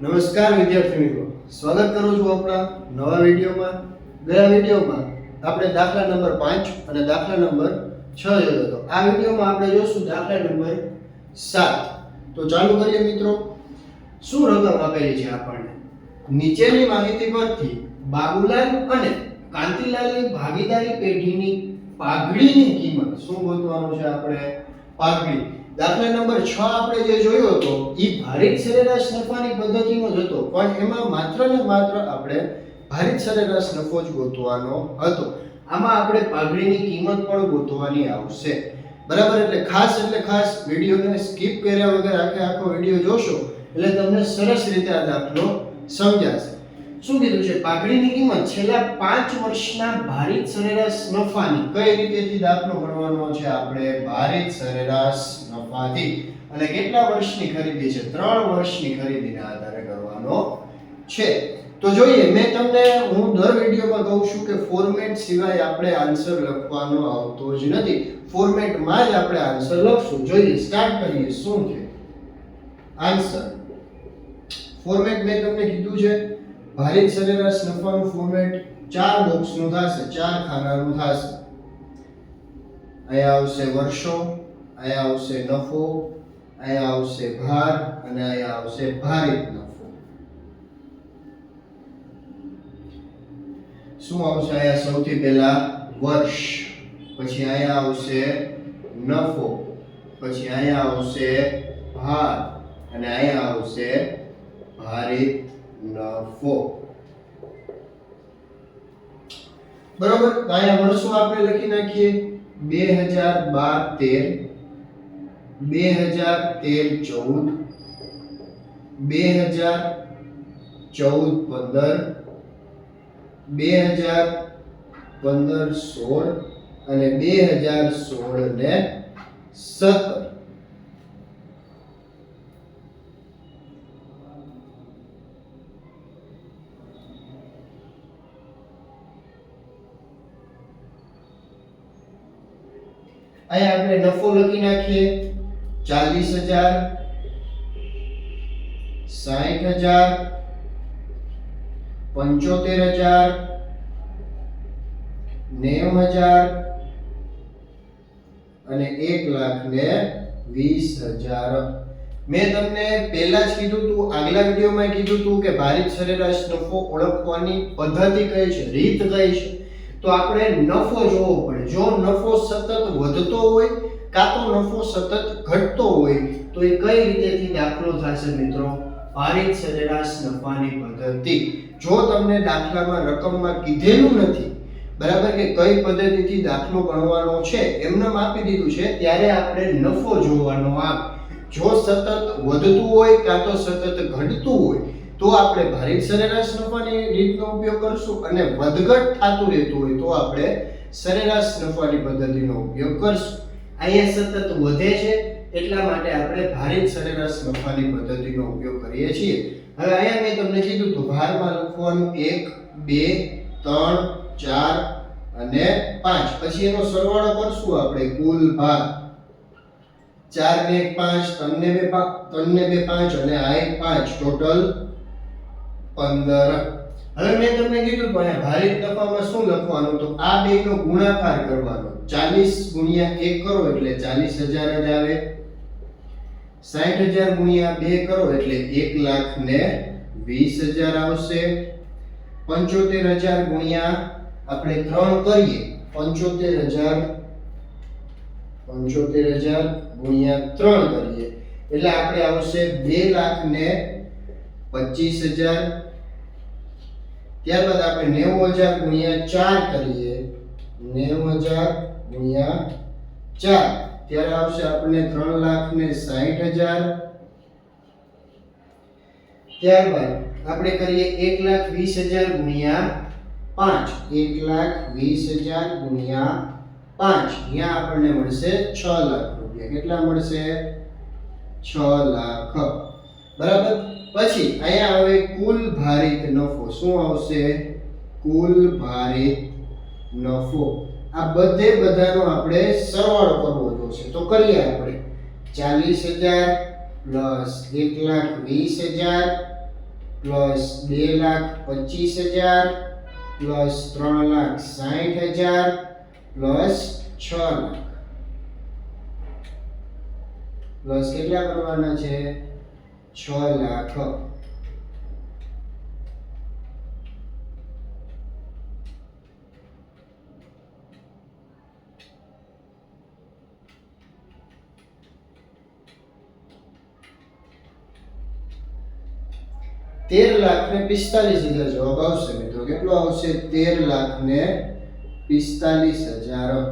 નમસ્કાર વિદ્યાર્થી મિત્રો, સ્વાગત કરું છું આપણા નવા વિડીયોમાં. ગયા વિડીયોમાં આપણે દાખલા નંબર 5 અને દાખલા નંબર 6 જોયો હતો. આ વિડીયોમાં આપણે જોશું દાખલા નંબર 7. તો ચાલુ કરીએ મિત્રો. શું રકમ આપેલી છે આપણને? નીચેની માહિતી પરથી બાબુલાલ અને કાંતિલાલની ભાગીદારી પેઢીની પાઘડીની કિંમત શું ગોતવાનું છે આપણે? પાઘડી. દાખલા નંબર 6 આપણે જે જોયો હતો એ ભારિત સરેરાશ નફાની પદ્ધતિનો જ હતો, પણ એમાં માત્ર ને માત્ર આપણે ભારિત સરેરાશ નફો જ ગોતવાનો હતો. આમાં આપણે પાઘડીની કિંમત પણ ગોતવાની આવશે. બરાબર? એટલે ખાસ વિડીયોને સ્કીપ કર્યા વગર આખો વિડીયો જોશો એટલે તમને સરસ રીતે આ દાખલો સમજાશે. શું કીધું છે? પાઘડીની કિંમત છેલ્લા 5 વર્ષના ભારિત સરેરાશ નફાની. કઈ રીતેથી દાખલો ગણવાનો છે આપણે? ભારિત સરેરાશ નફાથી. અને કેટલા વર્ષની ખરીદી છે? 3 વર્ષની ખરીદીના આધારે કરવાનો છે. તો જોઈએ, હું દર વિડીયોમાં કહું છું કે ફોર્મેટ સિવાય આપણે આન્સર લખવાનો આવતો જ નથી. ફોર્મેટમાં જ આપણે આન્સર લખશું. જોઈએ, સ્ટાર્ટ કરીએ. શું છે આન્સર? ફોર્મેટ મેં તમને કીધું છે, ભારિત સરેરાશ નફાનું ફોર્મેટ 4 બોક્સનું થશે, 4 ખાનાનું થશે. અહીંયા આવશે વર્ષો, અહીંયા આવશે નફો, અહીંયા આવશે ભાર અને અહીંયા આવશે ભારિત નફો. શું આવશે અહીંયા? સૌથી પહેલા વર્ષ, પછી અહીંયા આવશે નફો, પછી અહીંયા આવશે ભાર અને અહીંયા આવશે ભારિત નફો. બરોબર? તો અહીંયા વર્ષો આપણે લખી નાખીએ. 2012-13, 2013-14, 2014-15, 2015-16 અને 2016-17. અહીંયા આપણે નફો લખી નાખીએ. 40,000, 60,000, 75,000, 90,000 અને 1,20,000. મેં તમને પહેલા જ કીધું હતું, આગલા વિડીયોમાં કીધું હતું કે ભારિત સરેરાશ નફો ઓળખવાની પદ્ધતિ કઈ છે, રીત કઈ છે. તો આપણે નફો જોવો પડે. જો નફો સતત વધતો હોય કાં તો નફો સતત ઘટતો હોય તો એ કઈ રીતેથી દાખલો થશે મિત્રો? ભારિત સરેરાશ નફાની પદ્ધતિ. જો તમને દાખલામાં રકમમાં કીધેલું નથી, બરાબર, કે કઈ પદ્ધતિથી દાખલો ગણવાનો છે, એમને આપી દીધું છે, ત્યારે આપણે નફો જોવાનો આવે. જો સતત વધતું હોય કાં તો સતત ઘટતું હોય તો આપણે ભારિત સરેરાશ નફાની રીતનો ઉપયોગ કરશું, અને વધઘટ થતું રહેતું હોય તો આપણે સરેરાશ નફાની પદ્ધતિનો ઉપયોગ કરશું. અહીંયા સતત વધે છે એટલા માટે આપણે ભારિત સરેરાશ નફાની પદ્ધતિનો ઉપયોગ કરીએ છીએ. હવે અહીંયા મેં તમને કીધું તો ભારમાં લખવાનું 1, 2, 3, 4 અને 5. પછી એનો સરવાળો કરશું આપણે. કુલ ભાર 4 ને 1 5, 3 ને 2 5 અને આ 5, ટોટલ 15. હવે મેં તમને કીધું તો અહીંયા ભારિત નફામાં શું લખવાનું? તો આ બેનો ગુણાકાર કરવાનો. 40 ગુણ્યા 1 કરો એટલે 40,000 જ આવે. 60,000 ગુણ્યા 2 કરો એટલે 1,20,000 આવશે. 75,000 ગુણ્યા આપણે 3 કરીએ, 75,000 ગુણ્યા 3 કરીએ એટલે આપણે આવશે 2,25,000. ત્યારબાદ આપણે 90,000 ગુણ્યા 4 કરીએ, 90,000 ગુણ્યા 4 ત્યારે આવશે આપણને 3,60,000. ત્યારબાદ આપણે કરીએ 1,20,000 ગુણ્યા 5, 1,20,000 ગુણ્યા 5, અહીંયા આપણને મળશે 6 લાખ રૂપિયા. કેટલા મળશે? 6 લાખ. બરાબર? પછી અહીંયા આવે કુલ ભારિત નફો. શું આવશે? કુલ ભારિત નફો. આ બધાનો આપણે સરવાળો કરવો જોશે. તો કરીએ આપણે. 40,000 plus 1,20,000 plus 2,25,000 plus 3,60,000 plus 6 lakh plus કેટલા કરવાના છે 6 લાખ. તેર લાખ ને 45,000 જવાબ આવશે મિત્રો. કેટલો આવશે 13,45,000.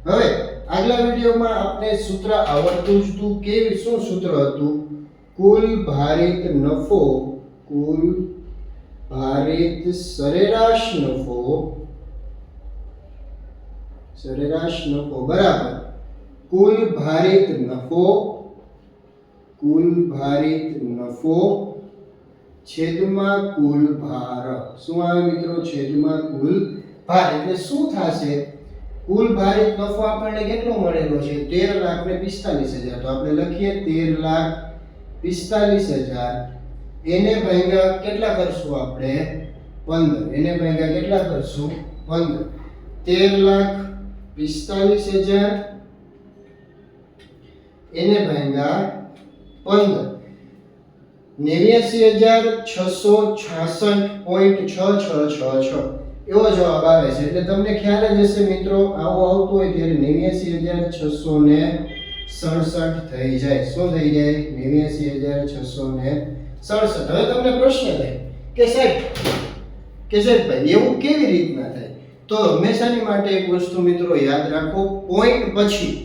હવે આગલા વિડિયોમાં આપણે સૂત્ર આવડતું જ હતું. કેવી શું સૂત્ર હતું? કુલ ભારિત નફો, કુલ ભારિત સરેરાશ નફો બરાબર કુલ ભારિત નફો છેદમાં કુલ ભાર. શું આવે મિત્રો? છેદમાં કુલ ભાર. એટલે શું થશે? કુલ ભારિત નફો આપણને કેટલો મળેલો છે 13,45,000. તો આપણે લખીએ 13,45,000 એને ભાગ્યા કેટલા કરશું આપણે 15. એને ભાગ્યા કેટલા કરશું 15. 13,45,000 એને ભાગ્યા 15 89,666.6666 એવો જવાબ આવે છે. એટલે તમને ખ્યાલ જ હશે મિત્રો, આવો આવતો હોય ત્યારે 89,667 થઈ જાય. શું થઈ જાય? 89,667. હવે તમને પ્રશ્ન થાય કે સાહેબભાઈ એવું કેવી રીતના થાય? તો હંમેશાની માટે એક વસ્તુ મિત્રો યાદ રાખો, પોઈન્ટ પછી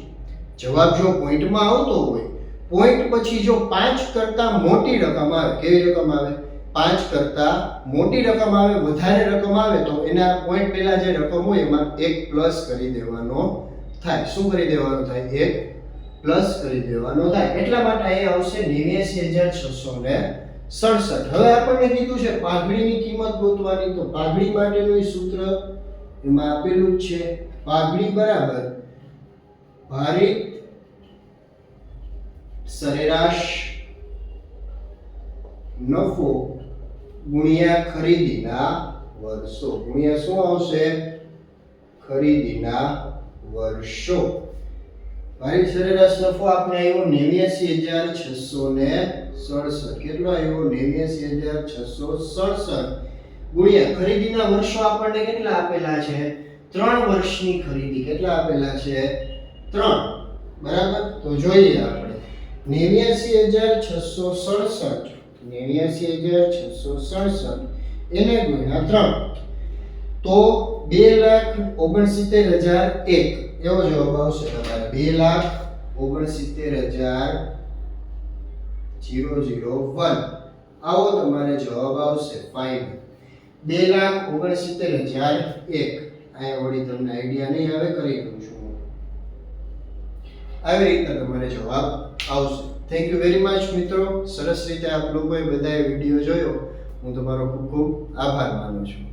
જવાબ જો પોઈન્ટમાં આવતો હોય, પોઈન્ટ પછી જો 5 કરતા મોટી રકમ આવે, કેવી રકમ આવે? 5 કરતા મોટી રકમ આવે, વધારે રકમ આવે તો એના પોઈન્ટ પહેલા જે રકમ હોય એમાં 1 પ્લસ કરી દેવાનો થાય. શું કરી દેવાનું થાય? 1 પ્લસ કરી દેવાનો થાય. એટલા માટે એ આવશે 89,667. હવે આપણને કીધું છે પાઘડીની કિંમત ગોતવાની. તો પાઘડી માટેનું સૂત્ર એમાં આપેલું જ છે. પાઘડી બરાબર ભારિત સરેરાશ નફો ગુણ્યા ખરીદીના વર્ષો. ગુણ્યા શું આવશે? ખરીદીના વર્ષો. ભારિત સરેરાશ નફો આપણે આવ્યો 89,667. કેટલો આવ્યો? 89,667 ગુણ્યા ખરીદીના વર્ષો આપણને કેટલા આપેલા છે? 3 વર્ષની ખરીદી. કેટલા આપેલા છે? 3. બરાબર. તો જોઈએ આપણે 89,667 એને ગુણ્યા 3 તો 2,69,001 એવો જવાબ આવશે તમારે. 2,69,001 આવો તમારે જવાબ આવશે. ફાઇનલ 2,69,001. અહીંયા વળી તમને આઈડિયા નહીં આવે, કરી દઉં છું. આવી રીતના તમારે જવાબ આવશે. થેન્ક યુ વેરી મચ મિત્રો. સરસ રીતે આપ લોકોએ બધાએ વિડીયો જોયો. હું તમારો ખૂબ ખૂબ આભાર માનું છું.